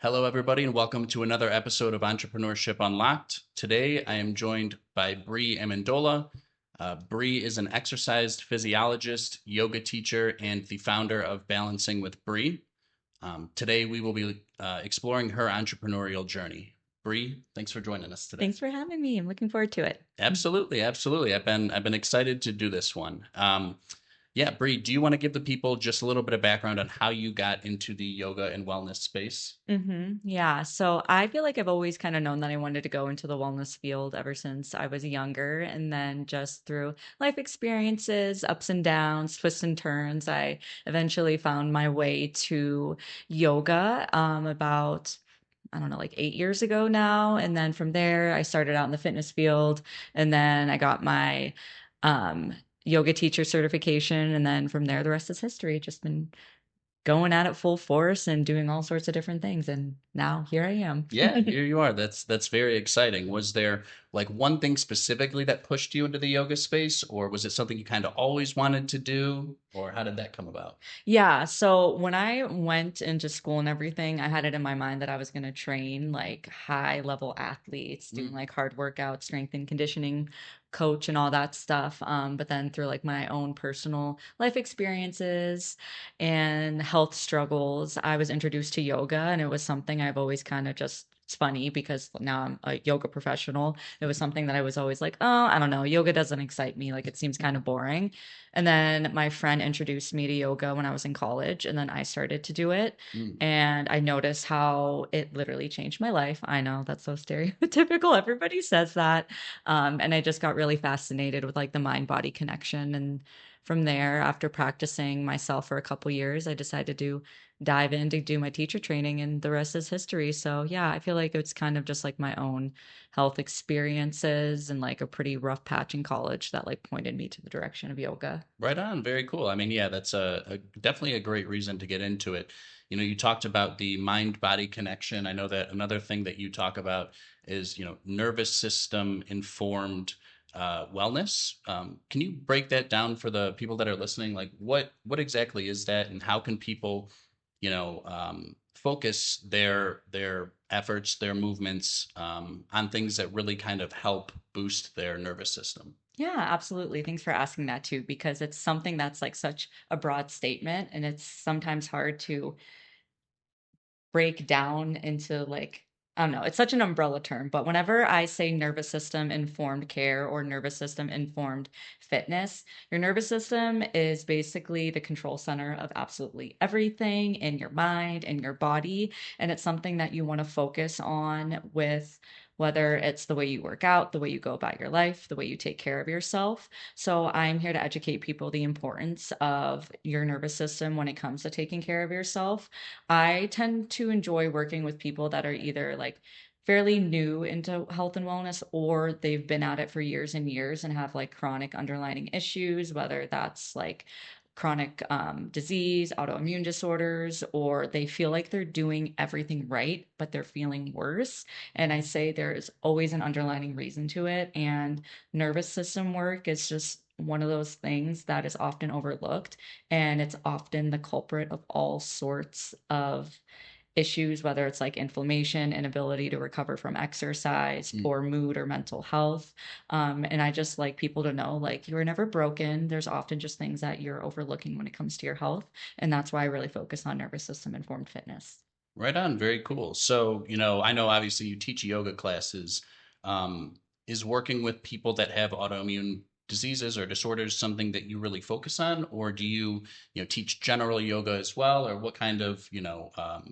Hello, everybody, and welcome to another episode of Entrepreneurship Unlocked. Today, I am joined by Bri Amendola. Bri is an exercise physiologist, yoga teacher, and the founder of Balancing with Bri. Today, we will be exploring her entrepreneurial journey. Bri, thanks for joining us today. Thanks for having me. I'm looking forward to it. Absolutely, absolutely. I've been excited to do this one. Yeah, Bri, do you want to give the people just a little bit of background on how you got into the yoga and wellness space? Yeah. So I feel like I've always kind of known that I wanted to go into the wellness field ever since I was younger. And then just through life experiences, ups and downs, twists and turns, I eventually found my way to yoga about, I don't know, like 8 years ago now. And then from there, I started out in the fitness field. And then I got my um, yoga teacher certification. And then from there, the rest is history. Just been going at it full force and doing all sorts of different things. And now here I am. Yeah, here you are. That's very exciting. Was there like one thing specifically that pushed you into the yoga space, or was it something you kind of always wanted to do, or how did that come about? Yeah. So when I went into school and everything, I had it in my mind that I was going to train like high level athletes, doing Mm, like hard workouts, strength and conditioning coach and all that stuff. But then through like my own personal life experiences and health struggles, I was introduced to yoga, and it was something I've always kind of just, it's funny because now I'm a yoga professional. It was something that I was always like, oh, I don't know, yoga doesn't excite me. Like it seems kind of boring. And then my friend introduced me to yoga when I was in college, and then I started to do it. mm. And I noticed how it literally changed my life. I know that's so stereotypical. Everybody says that. And I just got really fascinated with like the mind body connection. And from there, after practicing myself for a couple years, I decided to dive in to do my teacher training, and the rest is history. So, yeah, I feel like it's kind of just like my own health experiences and like a pretty rough patch in college that like pointed me to the direction of yoga. Right on. Very cool. I mean, yeah, that's definitely a great reason to get into it. You know, you talked about the mind-body connection. I know that another thing that you talk about is, nervous system informed wellness. Can you break that down for the people that are listening? Like, what exactly is that, and how can people, focus their efforts, their movements on things that really kind of help boost their nervous system? Yeah, absolutely. Thanks for asking that too, because it's something that's like such a broad statement, and it's sometimes hard to break down into like, I don't know, it's such an umbrella term, but whenever I say nervous system informed care or nervous system informed fitness, your nervous system is basically the control center of absolutely everything in your mind and your body. And it's something that you want to focus on with whether it's the way you work out, the way you go about your life, the way you take care of yourself. So I'm here to educate people the importance of your nervous system when it comes to taking care of yourself. I tend to enjoy working with people that are either like fairly new into health and wellness, or they've been at it for years and years and have like chronic underlying issues, whether that's like chronic disease, autoimmune disorders, or they feel like they're doing everything right, but they're feeling worse. And I say there's always an underlying reason to it. And nervous system work is just one of those things that is often overlooked, and it's often the culprit of all sorts of issues, whether it's like inflammation, inability to recover from exercise, poor mood, or mental health. And I just like people to know like you're never broken. There's often just things that you're overlooking when it comes to your health. And that's why I really focus on nervous system informed fitness. Right on. Very cool. So, I know obviously you teach yoga classes. Um, is working with people that have autoimmune diseases or disorders something that you really focus on, or do you, teach general yoga as well, or what kind of,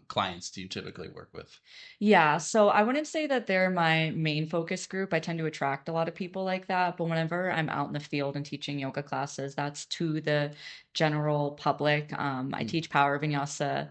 clients do you typically work with? Yeah, so I wouldn't say that they're my main focus group. I tend to attract a lot of people like that, but whenever I'm out in the field and teaching yoga classes, that's to the general public. I Mm, teach power vinyasa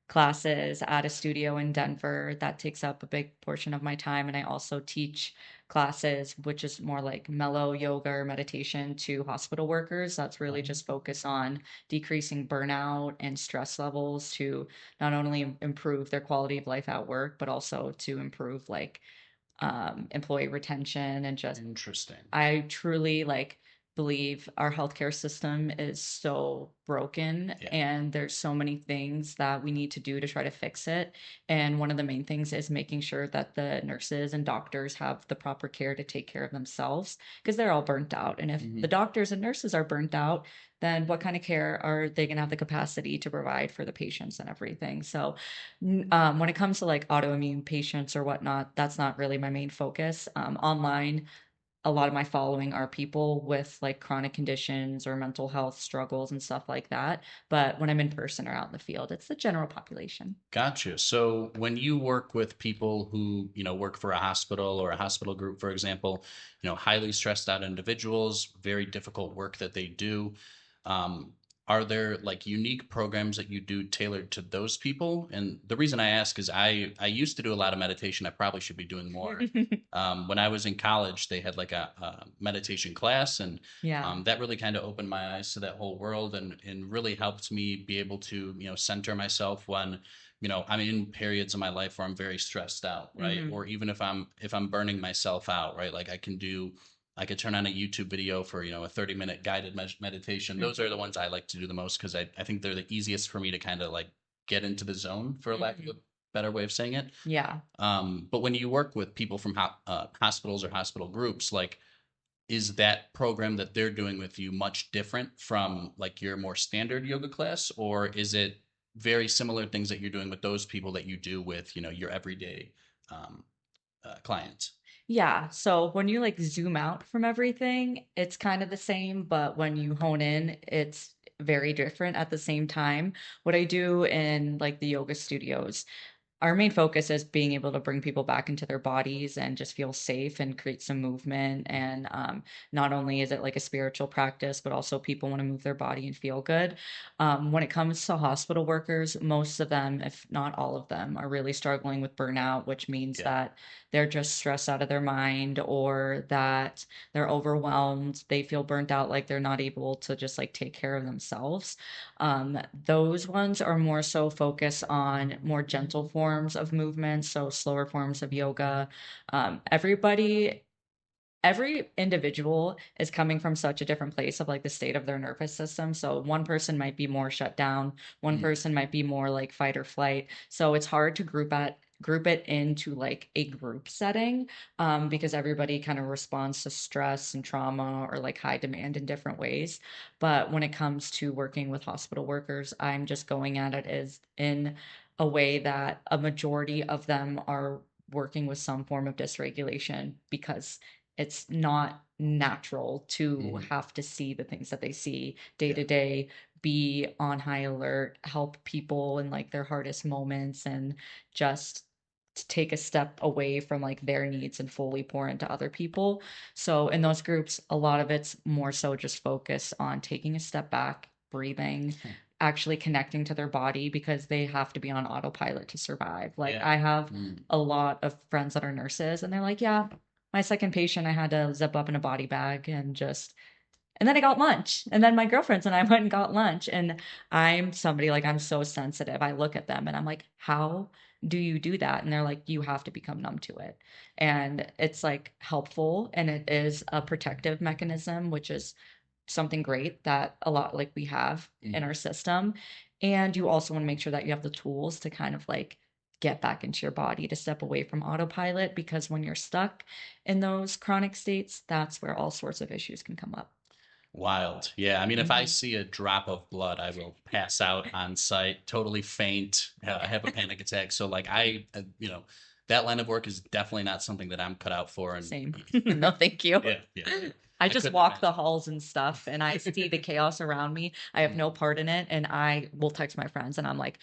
classes at a studio in Denver. That takes up a big portion of my time, and I also teach classes, which is more like mellow yoga or meditation to hospital workers. That's really um, just focus on decreasing burnout and stress levels to not only improve their quality of life at work, but also to improve like employee retention and just Interesting. I truly like. believe our healthcare system is so broken, Yeah. and there's so many things that we need to do to try to fix it. And one of the main things is making sure that the nurses and doctors have the proper care to take care of themselves, because they're all burnt out. And if the Hmm. doctors and nurses are burnt out, then what kind of care are they going to have the capacity to provide for the patients and everything? So, when it comes to like autoimmune patients or whatnot, that's not really my main focus. Online, a lot of my following are people with like chronic conditions or mental health struggles and stuff like that. But when I'm in person or out in the field, it's the general population. Gotcha. So when you work with people who, work for a hospital or a hospital group, for example, highly stressed out individuals, very difficult work that they do, um, are there like unique programs that you do tailored to those people? And the reason I ask is I used to do a lot of meditation. I probably should be doing more. When I was in college, they had like a meditation class, and Yeah. that really kind of opened my eyes to that whole world, and really helped me be able to, center myself when I'm in periods of my life where I'm very stressed out, right? Hmm. Or even if I'm burning myself out, right? Like I could turn on a YouTube video for, a 30-minute guided meditation. Those are the ones I like to do the most because I think they're the easiest for me to kind of like get into the zone, for lack of a Hmm. better way of saying it. Yeah. But when you work with people from hospitals or hospital groups, like, is that program that they're doing with you much different from like your more standard yoga class, or is it very similar things that you're doing with those people that you do with, your everyday um, clients? Yeah. So when you like zoom out from everything, it's kind of the same, but when you hone in, it's very different at the same time. What I do in like the yoga studios, our main focus is being able to bring people back into their bodies and just feel safe and create some movement. And not only is it like a spiritual practice, but also people want to move their body and feel good. When it comes to hospital workers, most of them, if not all of them, are really struggling with burnout, which means Yeah. that they're just stressed out of their mind, or that they're overwhelmed. They feel burnt out, like they're not able to just like take care of themselves. Those ones are more so focused on more gentle forms of movement, so slower forms of yoga. Everybody, every individual is coming from such a different place of like the state of their nervous system. So one person might be more shut down, one Mm, person might be more like fight or flight. So it's hard to group it into like a group setting, because everybody kind of responds to stress and trauma or like high demand in different ways. But when it comes to working with hospital workers, I'm just going at it as in a way that a majority of them are working with some form of dysregulation, because it's not natural to mhm. have to see the things that they see day Yeah. to day, be on high alert, help people in like their hardest moments, and just to take a step away from like their needs and fully pour into other people. So in those groups, a lot of it's more so just focus on taking a step back, breathing, Hmm. actually connecting to their body, because they have to be on autopilot to survive. Like Yeah. I have Mm. a lot of friends that are nurses, and they're like, yeah, my second patient, I had to zip up in a body bag and just, and then I got lunch. And then my girlfriends and I went and got lunch. And I'm somebody like, I'm so sensitive. I look at them and I'm like, how do you do that? And they're like, you have to become numb to it. And it's like helpful, and it is a protective mechanism, which is something great that a lot like we have in Mhm. our system. And you also want to make sure that you have the tools to kind of like get back into your body, to step away from autopilot, because when you're stuck in those chronic states, that's where all sorts of issues can come up. Wild. Yeah. I mean, if I Mhm. see a drop of blood, I will pass out on site, totally faint, have a panic attack. So, like, that line of work is definitely not something that I'm cut out for. And Same. No, thank you. yeah, yeah, I I just couldn't walk the imagine. halls and stuff, and I see the chaos around me. I have no Mm. part in it, and I will text my friends and I'm like,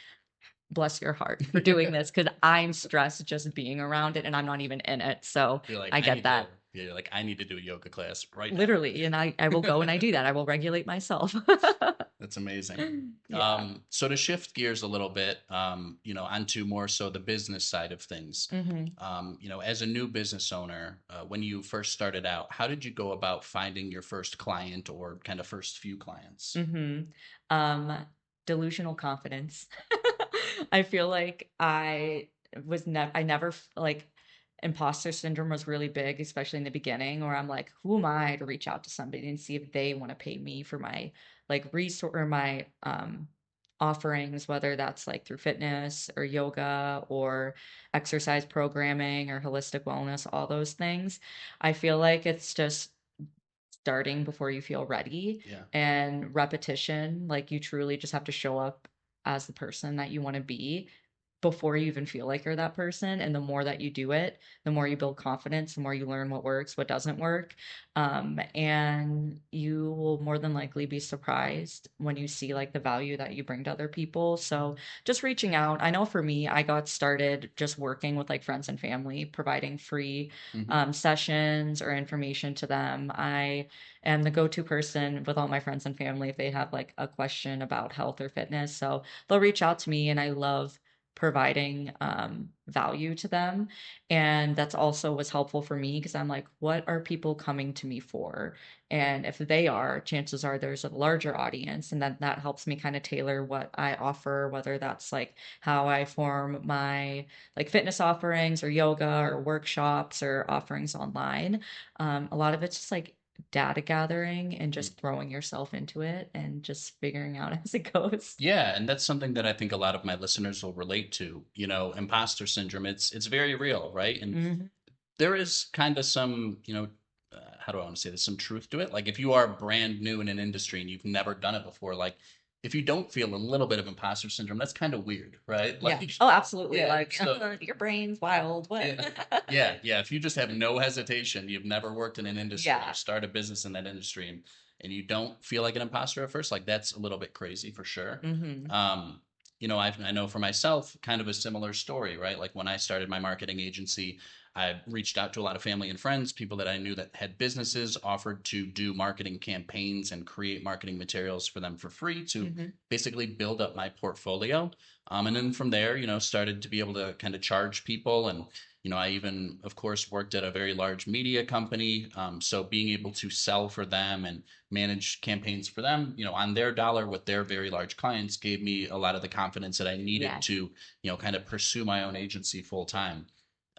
bless your heart for doing this, because I'm stressed just being around it and I'm not even in it. So You're like, I I get need to, that yeah, you're like, I need to do a yoga class right literally. And I will go and I do that. I will regulate myself. That's amazing. Yeah. So to shift gears a little bit, onto more so the business side of things, Hmm. as a new business owner, when you first started out, how did you go about finding your first client or kind of first few clients? Hmm. Um, Delusional confidence. I feel like I never like, imposter syndrome was really big, especially in the beginning, where I'm like, who am I to reach out to somebody and see if they want to pay me for my like resource or my offerings, whether that's like through fitness or yoga or exercise programming or holistic wellness, all those things. I feel like it's just starting before you feel ready Yeah. and repetition. Like you truly just have to show up as the person that you want to be before you even feel like you're that person. And the more that you do it, the more you build confidence, the more you learn what works, what doesn't work. And you will more than likely be surprised when you see like the value that you bring to other people. So just reaching out. I know for me, I got started just working with like friends and family, providing free Hmm. sessions or information to them. I am the go-to person with all my friends and family if they have like a question about health or fitness. So they'll reach out to me, and I love providing value to them. And that's also was helpful for me because I'm like, what are people coming to me for? And if they are, chances are there's a larger audience, and that helps me kind of tailor what I offer, whether that's like how I form my like fitness offerings or yoga or workshops or offerings online. A lot of it's just like data gathering and just throwing yourself into it and just figuring out as it goes. Yeah, and that's something that I think a lot of my listeners will relate to. Imposter syndrome. It's very real, right? And Hmm. there is kind of some, how do I want to say this? Some truth to it. Like if you are brand new in an industry and you've never done it before, like if you don't feel a little bit of imposter syndrome, that's kind of weird, right? Yeah. Like, Oh, absolutely. yeah. Like So your brain's wild. What? yeah. Yeah, yeah. If you just have no hesitation, you've never worked in an industry, you Yeah. start a business in that industry and you don't feel like an imposter at first, like that's a little bit crazy for sure. Hmm. Um, I know for myself, kind of a similar story, right? Like when I started my marketing agency, I reached out to a lot of family and friends, people that I knew that had businesses, offered to do marketing campaigns and create marketing materials for them for free to Hmm. basically build up my portfolio. And then from there, started to be able to kind of charge people. And, I even, of course, worked at a very large media company. So being able to sell for them and manage campaigns for them, on their dollar with their very large clients gave me a lot of the confidence that I needed Yes. to, kind of pursue my own agency full time.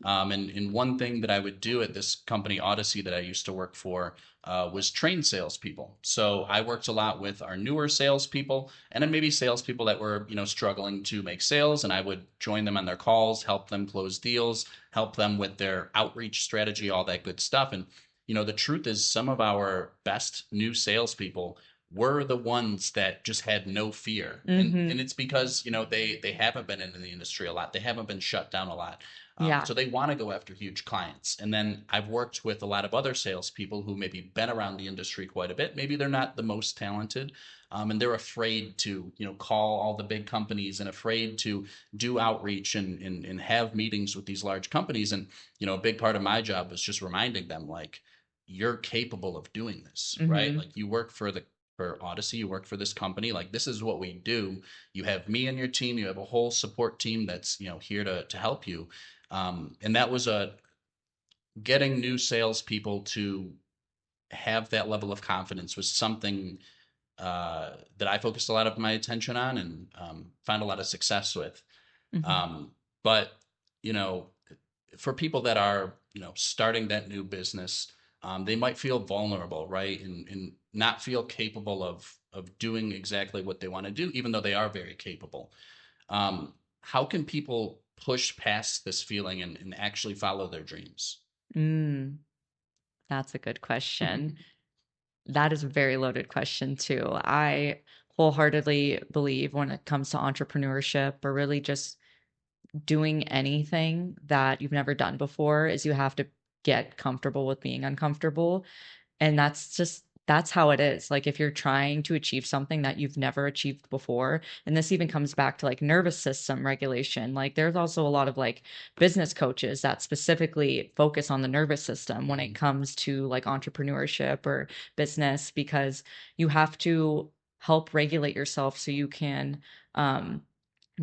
And one thing that I would do at this company, Odyssey, that I used to work for, was train salespeople. So I worked a lot with our newer salespeople, and then maybe salespeople that were, struggling to make sales, and I would join them on their calls, help them close deals, help them with their outreach strategy, all that good stuff. And the truth is, some of our best new salespeople were the ones that just had no fear, and Hmm. it's because they haven't been in the industry a lot, they haven't been shut down a lot. Yeah. So they want to go after huge clients. And then I've worked with a lot of other salespeople who maybe been around the industry quite a bit. Maybe they're not the most talented, and they're afraid to, call all the big companies and afraid to do outreach and have meetings with these large companies. And a big part of my job was just reminding them, like, you're capable of doing this, right? Hmm. Like you work for Odyssey, you work for this company. Like this is what we do. You have me and your team. You have a whole support team that's here to help you. And that was getting new salespeople to have that level of confidence was something that I focused a lot of my attention on and found a lot of success with. Hmm. But you know, for people that are starting that new business, they might feel vulnerable, right, and not feel capable of doing exactly what they want to do, even though they are very capable. How can people push past this feeling and actually follow their dreams? Mm, that's a good question. That is a very loaded question too. I wholeheartedly believe when it comes to entrepreneurship or really just doing anything that you've never done before is you have to get comfortable with being uncomfortable. And that's how it is. Like if you're trying to achieve something that you've never achieved before, and this even comes back to like nervous system regulation. Like there's also a lot of like business coaches that specifically focus on the nervous system when it Mhm. comes to like entrepreneurship or business, because you have to help regulate yourself so you can um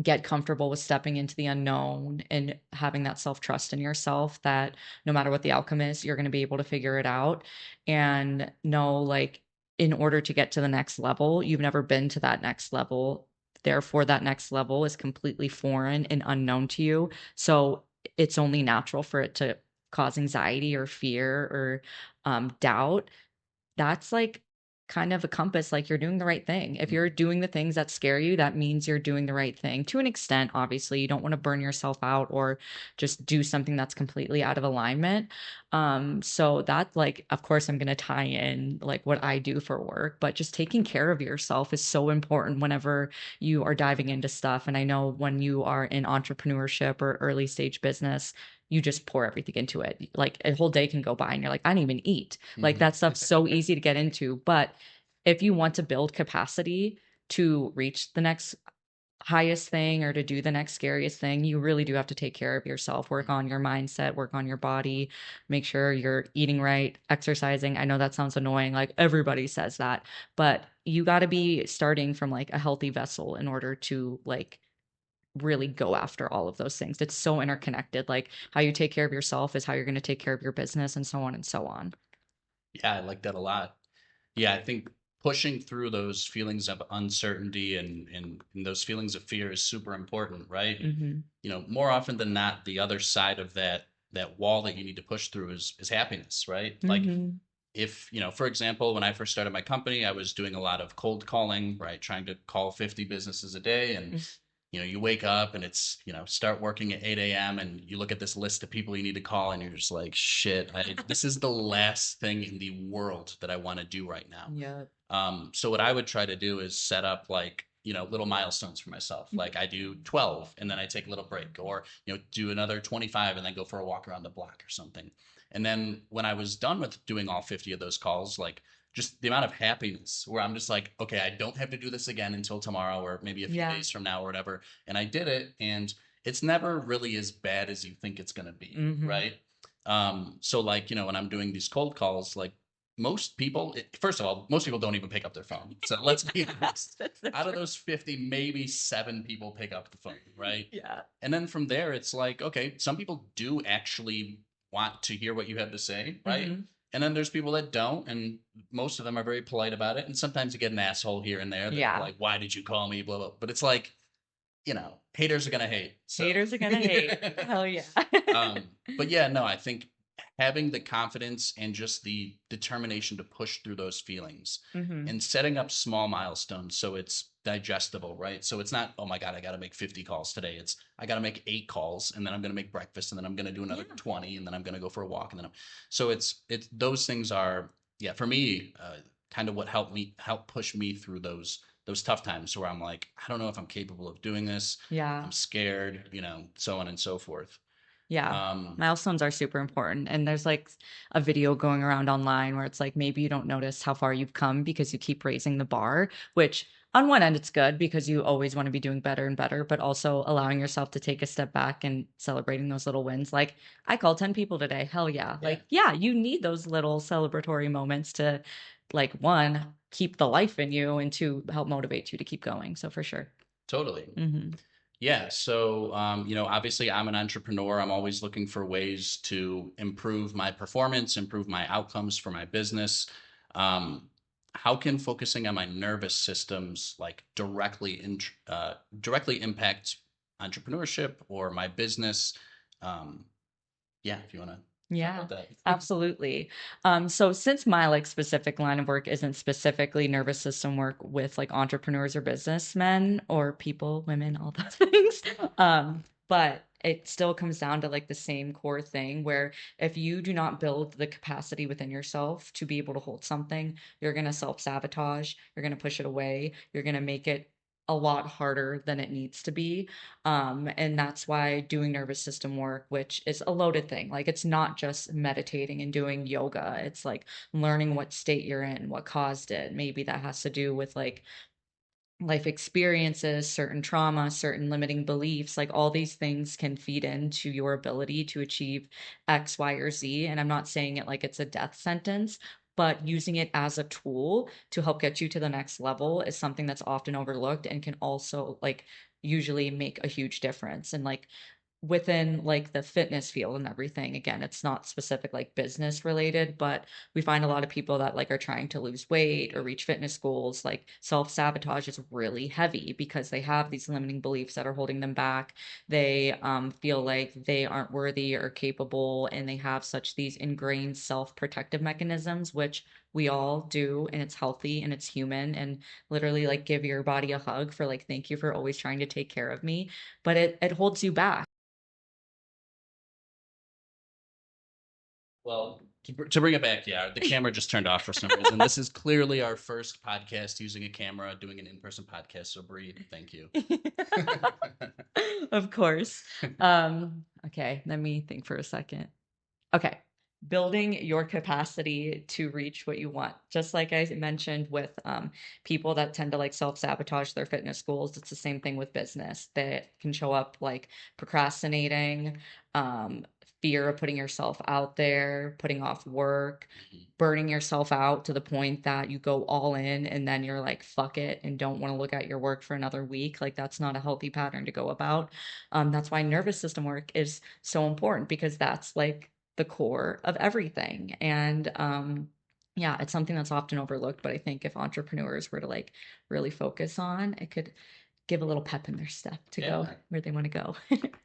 get comfortable with stepping into the unknown and having that self trust in yourself that no matter what the outcome is, you're going to be able to figure it out and know, like, in order to get to the next level, you've never been to that next level. Therefore, that next level is completely foreign and unknown to you. So it's only natural for it to cause anxiety or fear or doubt, that's like kind of a compass, like you're doing the right thing. If you're doing the things that scare you, that means you're doing the right thing to an extent. Obviously, you don't want to burn yourself out or just do something that's completely out of alignment. So that, like, of course, I'm going to tie in like what I do for work, but just taking care of yourself is so important whenever you are diving into stuff. And I know when you are in entrepreneurship or early stage business, you just pour everything into it. Like a whole day can go by and you're like, I didn't even eat. Like Mhm. that stuff's so easy to get into. But if you want to build capacity to reach the next highest thing or to do the next scariest thing, you really do have to take care of yourself, work on your mindset, work on your body, make sure you're eating right, exercising. I know that sounds annoying. Like everybody says that, but you got to be starting from like a healthy vessel in order to like really go after all of those things. It's so interconnected. Like how you take care of yourself is how you're going to take care of your business and so on and so on. Yeah, I like that a lot. Yeah, I think pushing through those feelings of uncertainty and those feelings of fear is super important, right? And Mhm. more often than not, the other side of that wall that you need to push through is happiness, right? Like Mhm. if, for example, when I first started my company, I was doing a lot of cold calling, right? Trying to call 50 businesses a day. And, Mm. you wake up and it's, start working at 8 a.m. and you look at this list of people you need to call and you're just like, shit, this is the last thing in the world that I want to do right now. Yep. So what I would try to do is set up like, little milestones for myself. Like I do 12 and then I take a little break or, do another 25 and then go for a walk around the block or something. And then when I was done with doing all 50 of those calls, like just the amount of happiness where I'm just like, okay, I don't have to do this again until tomorrow or maybe a few Yeah. days from now or whatever. And I did it. And it's never really as bad as you think it's going to be. Mhm. Right. So like, when I'm doing these cold calls, like most people, first of all, most people don't even pick up their phone. So let's be honest. That's the Out of truth. those 50, maybe 7 people pick up the phone, right? Yeah. And then from there, it's like, okay, some people do actually want to hear what you have to say, right? Mhm. And then there's people that don't, and most of them are very polite about it. And sometimes you get an asshole here and there that's Yeah. like, why did you call me? Blah, blah. But it's like, haters are gonna hate. So Haters are gonna hate. Hell yeah. but yeah, no, I think having the confidence and just the determination to push through those feelings Mhm. and setting up small milestones so it's digestible, right? So it's not, oh my God, I got to make 50 calls today. It's, I got to make 8 calls and then I'm going to make breakfast and then I'm going to do another Yeah. 20 and then I'm going to go for a walk. And then so it's, those things are, yeah, for me, kind of what help push me through those tough times where I'm like, I don't know if I'm capable of doing this. Yeah. I'm scared, so on and so forth. Yeah. Um, Milestones are super important. And there's like a video going around online where it's like maybe you don't notice how far you've come because you keep raising the bar, which on one end it's good because you always want to be doing better and better, but also allowing yourself to take a step back and celebrating those little wins. Like I called 10 people today. Hell yeah. yeah, Like, yeah, you need those little celebratory moments to like one, keep the life in you and two, help motivate you to keep going. So for sure. totally. Hmm. Yeah. So, obviously I'm an entrepreneur. I'm always looking for ways to improve my performance, improve my outcomes for my business. Um, how can focusing on my nervous systems like directly impact entrepreneurship or my business? Um, yeah, if you want to talk Yeah, about that. absolutely. So since my like specific line of work isn't specifically nervous system work with like entrepreneurs or businessmen or people, women, all those things, but it still comes down to like the same core thing where if you do not build the capacity within yourself to be able to hold something, you're going to self-sabotage, you're going to push it away, you're going to make it a lot harder than it needs to be. And that's why doing nervous system work, which is a loaded thing, like it's not just meditating and doing yoga, it's like learning what state you're in, what caused it. Maybe that has to do with like life experiences, certain trauma, certain limiting beliefs, like all these things can feed into your ability to achieve X, Y, or Z. And I'm not saying it like it's a death sentence, but using it as a tool to help get you to the next level is something that's often overlooked and can also like usually make a huge difference. And like within like the fitness field and everything, again, it's not specific like business related, but we find a lot of people that like are trying to lose weight or reach fitness goals, like self-sabotage is really heavy because they have these limiting beliefs that are holding them back. They feel like they aren't worthy or capable, and they have such these ingrained self-protective mechanisms, which we all do, and it's healthy and it's human, and literally like give your body a hug for like thank you for always trying to take care of me, but it holds you back. Well, to bring it back, yeah, the camera just turned off for some reason. This is clearly our first podcast using a camera, doing an in-person podcast. So, Bree, thank you. Of course. Okay, let me think for a second. Okay. Building your capacity to reach what you want. Just like I mentioned with people that tend to like self-sabotage their fitness goals, it's the same thing with business that can show up like procrastinating, um, fear of putting yourself out there, putting off work, Mhm. burning yourself out to the point that you go all in and then you're like, fuck it, and don't want to look at your work for another week. Like, that's not a healthy pattern to go about. That's why nervous system work is so important because that's like the core of everything. And yeah, it's something that's often overlooked, but I think if entrepreneurs were to like really focus on, it could give a little pep in their step to go Yeah. where they want to go.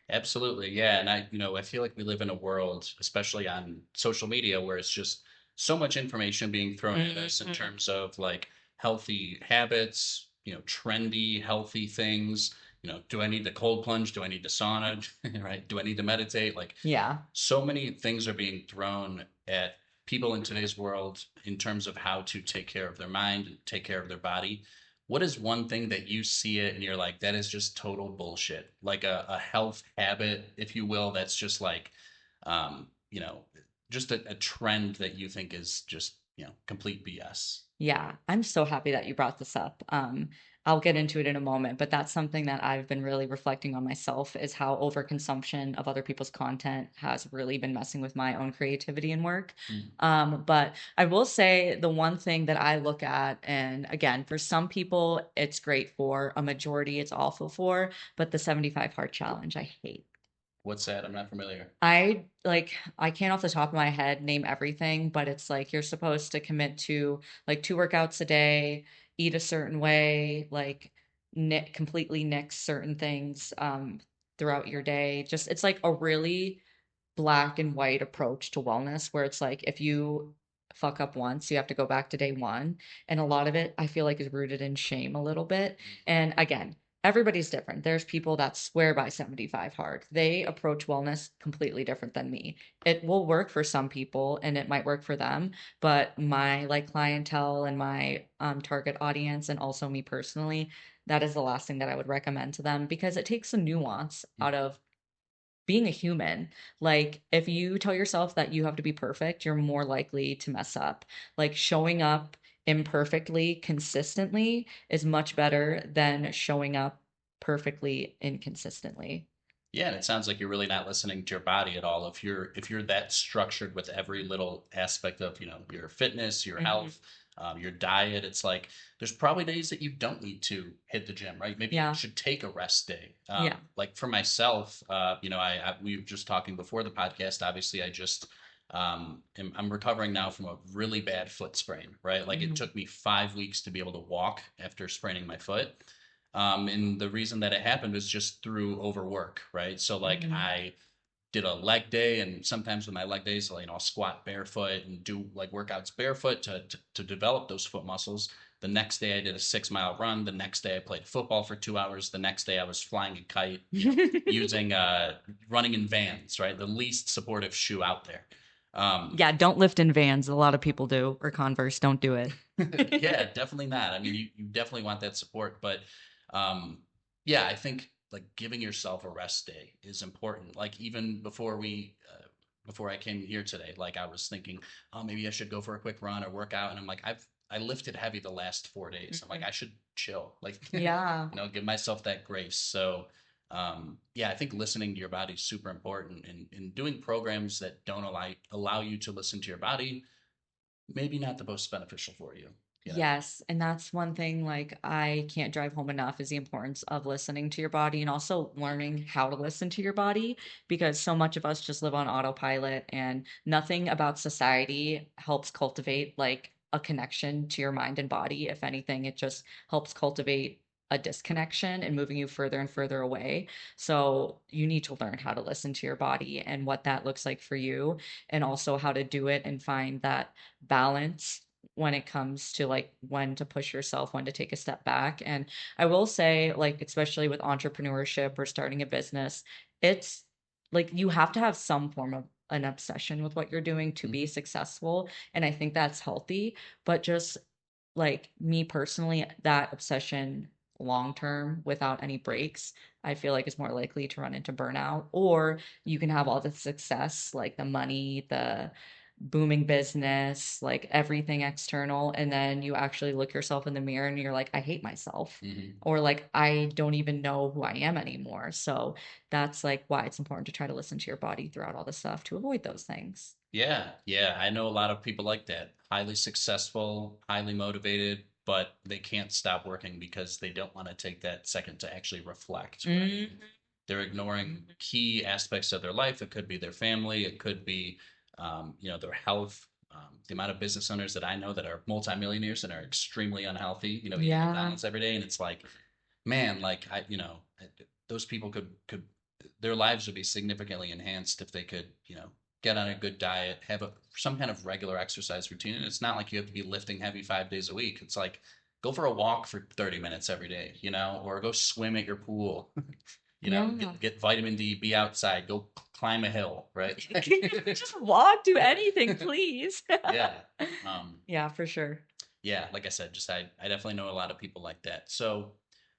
Absolutely. Yeah. And I feel like we live in a world, especially on social media, where it's just so much information being thrown at us in Mhm. terms of like healthy habits, trendy, healthy things. Do I need the cold plunge? Do I need the sauna? Right? Do I need to meditate? Like, Yeah. so many things are being thrown at people in today's world in terms of how to take care of their mind and take care of their body. What is one thing that you see it and you're like, that is just total bullshit? Like a health habit, if you will, that's just like, um, you know, just a trend that you think is just, complete BS. Yeah, I'm so happy that you brought this up. I'll get into it in a moment, but that's something that I've been really reflecting on myself is how overconsumption of other people's content has really been messing with my own creativity and work. Mm. But I will say the one thing that I look at, and again, for some people, it's great for, a majority, it's awful for, but the 75 hard challenge, I hate. What's that? I'm not familiar. I can't off the top of my head name everything, but it's like you're supposed to commit to like 2 workouts a day, eat a certain way, like completely nix certain things throughout your day. Just it's like a really black and white approach to wellness where it's like if you fuck up once, you have to go back to day one. And a lot of it I feel like is rooted in shame a little bit. And again, everybody's different. There's people that swear by 75 hard. They approach wellness completely different than me. It will work for some people and it might work for them, but my like clientele and my target audience and also me personally, that is the last thing that I would recommend to them because it takes some nuance out of being a human. Like, if you tell yourself that you have to be perfect, you're more likely to mess up. Like, showing up imperfectly consistently is much better than showing up perfectly inconsistently. Yeah, and it sounds like you're really not listening to your body at all. If you're that structured with every little aspect of your fitness, your Mhm. health, your diet, it's like there's probably days that you don't need to hit the gym, right? Maybe you Yeah. should take a rest day. Yeah. Like for myself, we were just talking before the podcast. Obviously, I'm recovering now from a really bad foot sprain, right? Like it Mhm. took me 5 weeks to be able to walk after spraining my foot. And the reason that it happened was just through overwork, right? So like Mhm. I did a leg day, and sometimes with my leg days, I'll squat barefoot and do like workouts barefoot to develop those foot muscles. The next day I did a 6 mile run. The next day I played football for 2 hours. The next day I was flying a kite, using running in Vans, right? The least supportive shoe out there. Um, Yeah, don't lift in Vans. A lot of people do, or Converse, don't do it. yeah, definitely not. I mean, you definitely want that support, but um, yeah, I think like giving yourself a rest day is important. Like even before I came here today, like I was thinking, oh, maybe I should go for a quick run or work out, and I'm like, I lifted heavy the last 4 days. I'm like, Mhm. I should chill, like Yeah. give myself that grace. So yeah, I think listening to your body is super important, and doing programs that don't allow you to listen to your body maybe not the most beneficial for you. you know? Yes, and that's one thing like I can't drive home enough is the importance of listening to your body and also learning how to listen to your body because so much of us just live on autopilot and nothing about society helps cultivate like a connection to your mind and body. If anything, it just helps cultivate a disconnection and moving you further and further away. So you need to learn how to listen to your body and what that looks like for you and also how to do it and find that balance when it comes to like when to push yourself, when to take a step back. And I will say, like, especially with entrepreneurship or starting a business, it's like you have to have some form of an obsession with what you're doing to be Mhm. successful. And I think that's healthy. But just like me personally, that obsession long term without any breaks, I feel like is more likely to run into burnout. Or you can have all the success, like the money, the booming business, like everything external, and then you actually look yourself in the mirror and you're like, I hate myself. Mhm. Or like I don't even know who I am anymore. So that's like why it's important to try to listen to your body throughout all this stuff to avoid those things. Yeah, yeah, I know a lot of people like that. Highly successful, highly motivated, but they can't stop working because they don't want to take that second to actually reflect, right? Mhm. They're ignoring key aspects of their life. It could be their family, it could be, their health. The amount of business owners that I know that are multimillionaires and are extremely unhealthy, eating Yeah. McDonald's every day, and it's like, man, like those people could their lives would be significantly enhanced if they could, get on a good diet, have some kind of regular exercise routine. And it's not like you have to be lifting heavy 5 days a week. It's like go for a walk for 30 minutes every day, or go swim at your pool, Yeah. get vitamin D, be outside, go climb a hill, right? Just walk, do anything, please. Yeah. Um, Yeah, for sure. yeah, like I said, just I definitely know a lot of people like that. So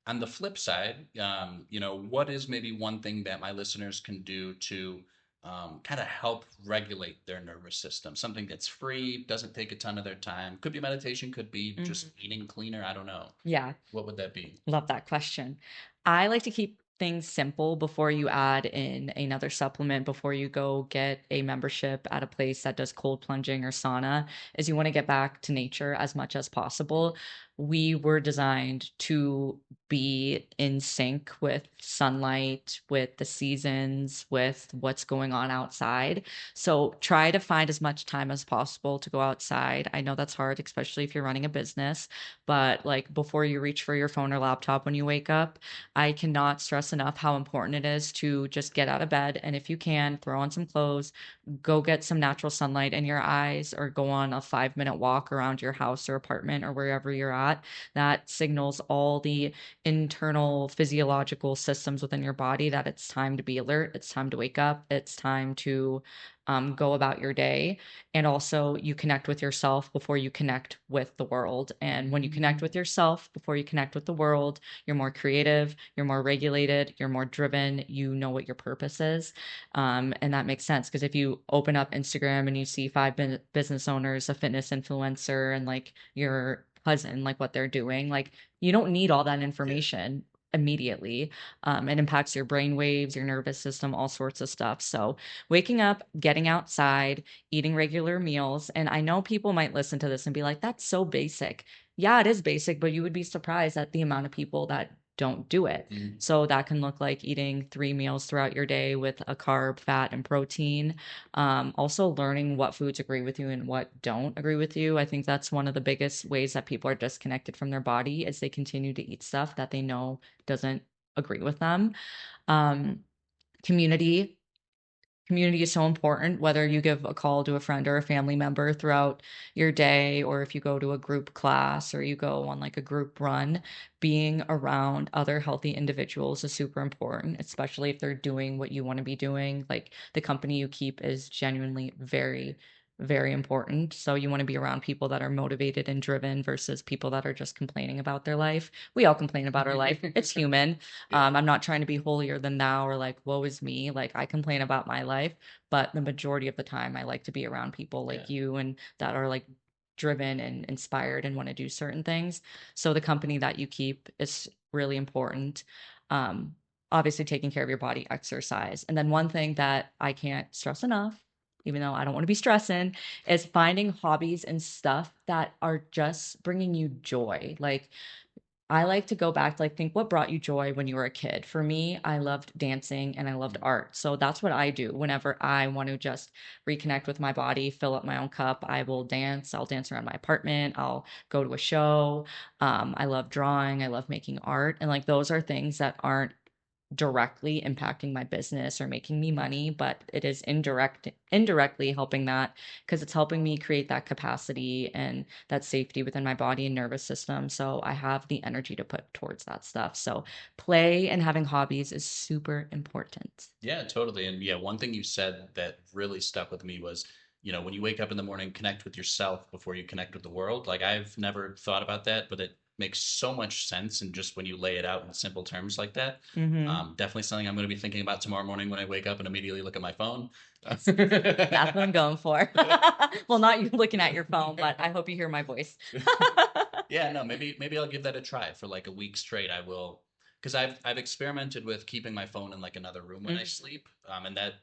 on the flip side, what is maybe one thing that my listeners can do to kind of help regulate their nervous system? Something that's free, doesn't take a ton of their time. Could be meditation, could be just Mhm. eating cleaner. I don't know. Yeah. What would that be? Love that question. I like to keep things simple before you add in another supplement, before you go get a membership at a place that does cold plunging or sauna, is you want to get back to nature as much as possible. We were designed to be in sync with sunlight, with the seasons, with what's going on outside. So try to find as much time as possible to go outside. I know that's hard, especially if you're running a business, but like before you reach for your phone or laptop when you wake up, I cannot stress enough how important it is to just get out of bed. And if you can, throw on some clothes, go get some natural sunlight in your eyes, or go on a 5-minute walk around your house or apartment or wherever you're at. That signals all the internal physiological systems within your body that it's time to be alert, it's time to wake up, it's time to go about your day. And also, you connect with yourself before you connect with the world. And when you connect with yourself before you connect with the world, you're more creative, you're more regulated, you're more driven, you know what your purpose is. And that makes sense because if you open up Instagram and you see five business owners, a fitness influencer, and like your cousin, like what they're doing, like you don't need all that Yeah. information immediately. It impacts your brain waves, your nervous system, all sorts of stuff. So waking up, getting outside, eating regular meals. And I know people might listen to this and be like, that's so basic. Yeah, it is basic, but you would be surprised at the amount of people that don't do it. Mhm. So that can look like eating 3 meals throughout your day with a carb, fat, and protein. Also, learning what foods agree with you and what don't agree with you. I think that's one of the biggest ways that people are disconnected from their body is they continue to eat stuff that they know doesn't agree with them. Um, community Community is so important, whether you give a call to a friend or a family member throughout your day, or if you go to a group class or you go on like a group run, being around other healthy individuals is super important, especially if they're doing what you want to be doing. Like the company you keep is genuinely very, very important. So you want to be around people that are motivated and driven versus people that are just complaining about their life. We all complain about our life. It's human. Yeah. I'm not trying to be holier than thou or like, woe is me. Like, I complain about my life, but the majority of the time, I like to be around people Yeah. like you and that are like driven and inspired and want to do certain things. So, the company that you keep is really important. Um, Obviously, taking care of your body, exercise. And then, one thing that I can't stress enough even though I don't want to be stressing, is finding hobbies and stuff that are just bringing you joy. Like, I like to go back to like think what brought you joy when you were a kid. For me, I loved dancing and I loved Mm. art. So that's what I do whenever I want to just reconnect with my body, fill up my own cup. I will dance. I'll dance around my apartment. I'll go to a show. I love drawing. I love making art. And like those are things that aren't directly impacting my business or making me money, but it is indirectly helping that because it's helping me create that capacity and that safety within my body and nervous system. So I have the energy to put towards that stuff. So play and having hobbies is super important. Yeah, totally. And yeah, one thing you said that really stuck with me was, when you wake up in the morning, connect with yourself before you connect with the world. Like I've never thought about that, but it makes so much sense. And just when you lay it out in simple terms like that, Hmm. definitely something I'm going to be thinking about tomorrow morning when I wake up and immediately look at my phone. That's what I'm going for. Well, not you looking at your phone, but I hope you hear my voice. Yeah, no, maybe I'll give that a try for like a week straight. I will, because I've experimented with keeping my phone in like another room when I Mhm. sleep, and that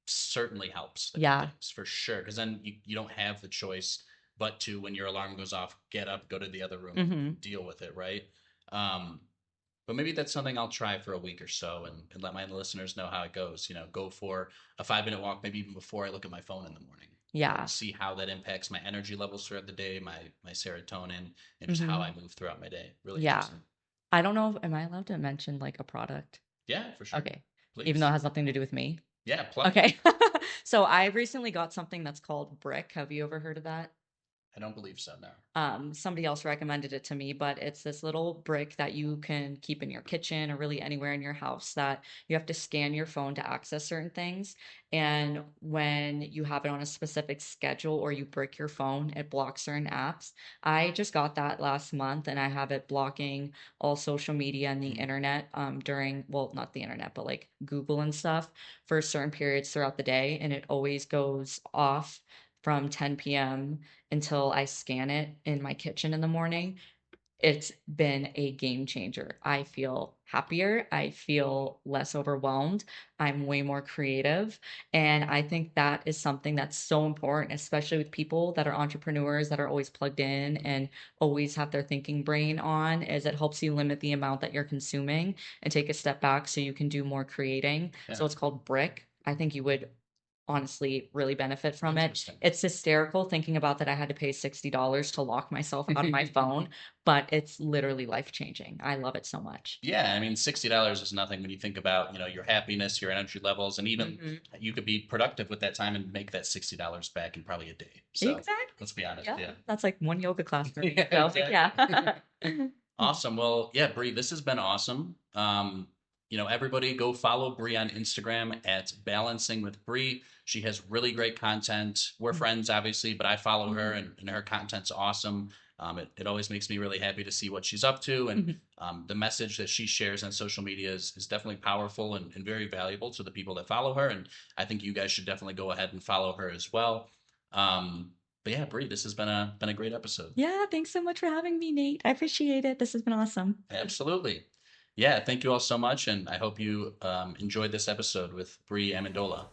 certainly helps a few Yeah. things for sure. Because then you don't have the choice but to, when your alarm goes off, get up, go to the other room, Hmm. and deal with it, right? Um, but maybe that's something I'll try for a week or so, and let my listeners know how it goes. Go for a 5 minute walk, maybe even before I look at my phone in the morning. Yeah. See how that impacts my energy levels throughout the day, my serotonin, and just how I Hmm. move throughout my day. Really Yeah. interesting. I don't know. Am I allowed to mention like a product? Yeah, for sure. Okay. Even though it Please. has nothing to do with me. Yeah, plug it. Okay. So I recently got something that's called Brick. Have you ever heard of that? I don't believe so. No. Somebody else recommended it to me, but it's this little brick that you can keep in your kitchen or really anywhere in your house that you have to scan your phone to access certain things. And when you have it on a specific schedule or you brick your phone, it blocks certain apps. I just got that last month and I have it blocking all social media and the Mm. internet during, well, not the internet, but like Google and stuff for certain periods throughout the day. And it always goes off from 10 p.m. until I scan it in my kitchen in the morning. It's been a game changer. I feel happier. I feel less overwhelmed. I'm way more creative. And I think that is something that's so important, especially with people that are entrepreneurs that are always plugged in and always have their thinking brain on, is it helps you limit the amount that you're consuming and take a step back so you can do more creating. Yeah. So it's called Brick. I think you would honestly really benefit from it. Interesting. It's hysterical thinking about that I had to pay $60 to lock myself out of my phone, but it's literally life changing. I love it so much. Yeah, I mean, $60 is nothing when you think about, your happiness, your energy levels, and even Mhm. you could be productive with that time and make that $60 back in probably a day. So Exactly. let's be honest. Yeah, Yeah. that's like one yoga class for me. Yeah, So, exactly. yeah. Awesome. Well, yeah, Bri, this has been awesome. Everybody go follow Bri on Instagram at Balancing with Bri. She has really great content. We're friends, obviously, but I follow her, Mhm. and her content's awesome. It always makes me really happy to see what she's up to, and Mhm. the message that she shares on social media is definitely powerful and very valuable to the people that follow her. And I think you guys should definitely go ahead and follow her as well. Um, but yeah, Bri, this has been a great episode. Yeah, thanks so much for having me, Nate. I appreciate it. This has been awesome. Absolutely. Yeah, thank you all so much, and I hope you enjoyed this episode with Bri Amendola.